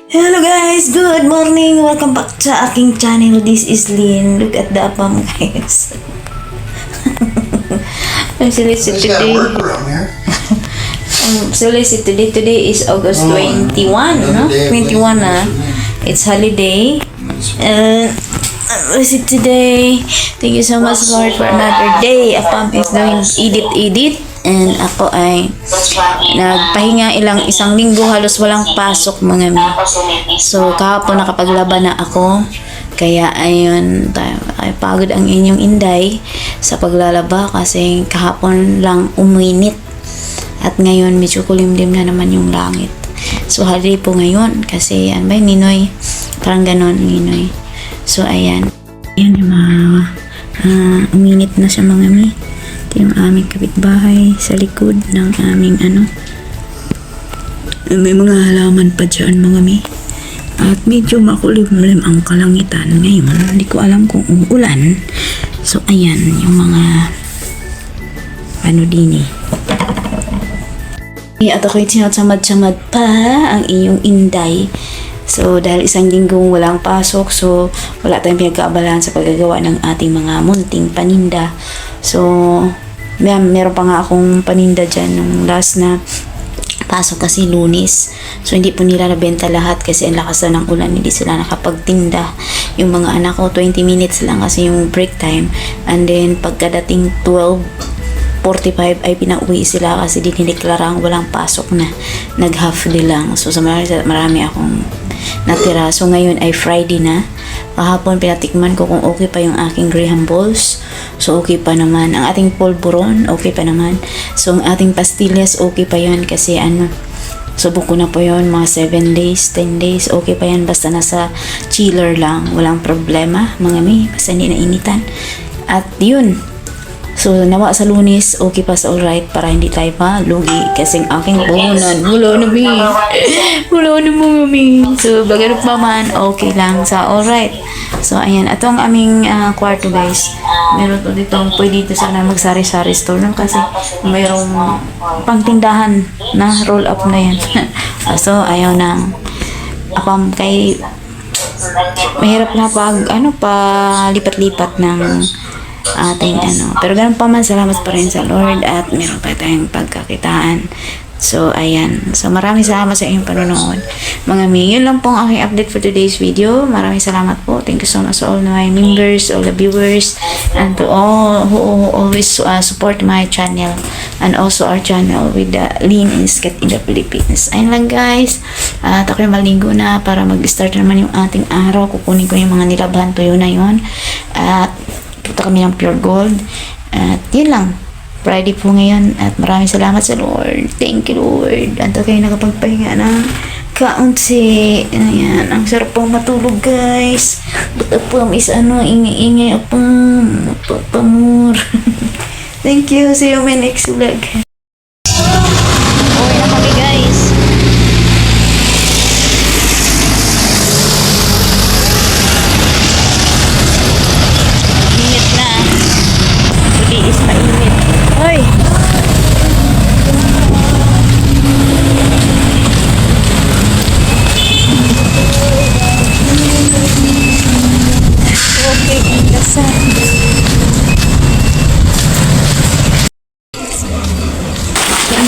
Hello guys! Good morning! Welcome back sa aking channel. This is Lynn. Look at the apam guys. I'm solicited It's got a today. worker on there. I'm solicited today. Today is August 21, no? 21 na. It's holiday. Visit today. Thank you so much Lord for another day. Apam is doing edit. And ako ay nagpahinga isang linggo, halos walang pasok mga mi. So kahapon nakapaglaban na ako. Kaya ayun, ay pagod ang inyong inday sa paglalaba kasi kahapon lang uminit. At ngayon medyo kulimlim na naman yung langit. So holiday po ngayon kasi ano ba Ninoy? Parang ganon Ninoy. So ayan. Ayan yung mga uminit na siya mga mi. Yung aming kapitbahay sa likod ng aming may mga halaman pa dyan mga mi. At medyo makulimlim ang kalangitan ngayon. Hindi ko alam kung uulan. So ayan yung mga din at ako'y sinatsamad-samad pa ang iyong inday. So dahil isang linggong walang pasok, so wala tayong pinagkaabalahan sa paggagawa ng ating mga munting paninda. So meron pa nga akong paninda dyan nung last na pasok kasi Lunes. So hindi po nila nabenta lahat kasi ang lakas na ng ulan, hindi sila nakapagtinda. Yung mga anak ko 20 minutes lang kasi yung break time, and then pagkadating 12:45 ay pinauwi sila kasi dinideklarang walang pasok na, nag half day lang. So sa marami akong natira. So ngayon ay Friday na. Kahapon pinatikman ko kung okay pa yung aking Graham balls. So okay pa naman. Ang ating polvoron, okay pa naman. So ang ating pastillas, okay pa yan kasi subok ko na po yun, mga 7 days, 10 days, okay pa yan basta nasa chiller lang. Walang problema, mga mi, basta hindi na initan. At yun. So, nawa sa Lunes, okay pa sa alright para hindi tayo malugi kasi ang aking puhunan, wala na mi. Wala na mga mi. So, baganap pa man, okay lang sa alright. So, ayan. Ito ang aming kwarto guys. Meron to dito, pwede dito sana magsari-sari store no? Kasi mayroong pangtindahan na roll up na yan. So, ayaw na. Apam kay mahirap na palipat-lipat ng ating pero ganun pa man, salamat pa rin sa Lord at meron pa tayong pagkakitaan. So ayan, so maraming salamat sa inyong panonood mga mi. Yun lang pong aking update for today's video. Maraming salamat po, thank you so much to all my members, all the viewers, and to all who always support my channel and also our channel with the Lean and Sket in the Philippines. Ayun lang guys, at ako'y maligo na para mag-start naman yung ating araw. Kukunin ko yung mga nilabhan tuyo na yun at punta kami ng Pure Gold. At yun lang, Friday po ngayon at maraming salamat sa Lord. Thank you Lord. Anto kayo nakapagpahinga ng kaunti. Ayan, ang sarap pong matulog guys. But apam is ingay apam pamur. Thank you, see you my next vlog. Uwi na kami guys.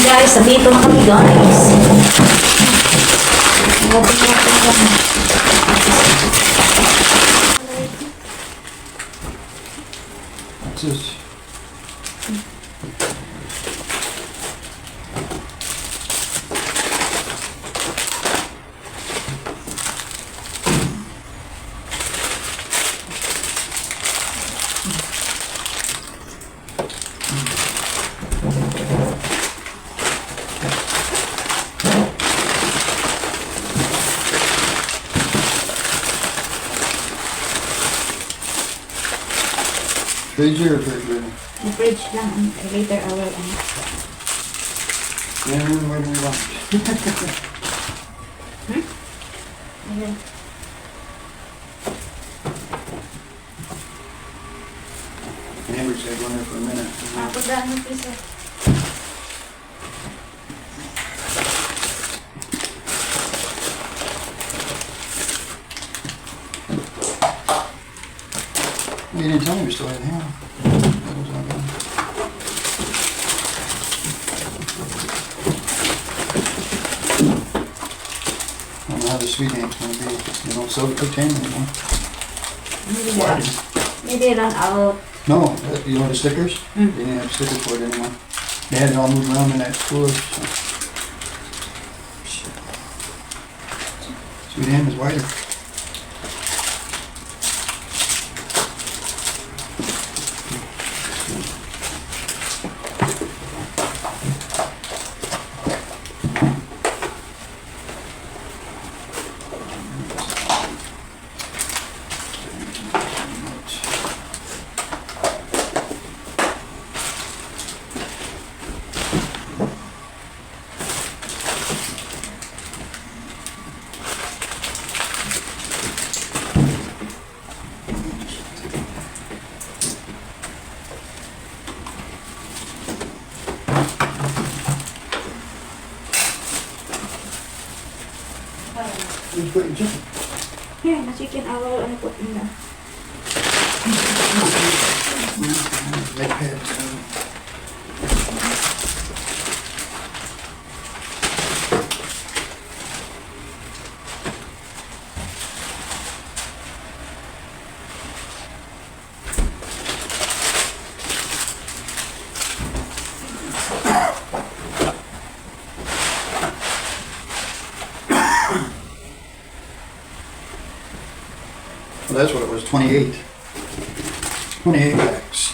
Guys, dito na kami guys. Fridge or refrigerator? The fridge lang. Later I will Where do you want? Okay. Hamburg's had one there for a minute. Put that in the freezer. You didn't tell me we still had ham. That was all good. I don't know how the sweet ham's gonna be. They don't sell the cooked ham anymore. Maybe run out. No, you know the stickers? Mm. They didn't have stickers for it anymore. They had it all moved around in that cooler. So. Sweet ham is wider. You put your chicken. Here, the chicken I will put in there. Leg pads. Well, that's what it was, 28. 28 packs.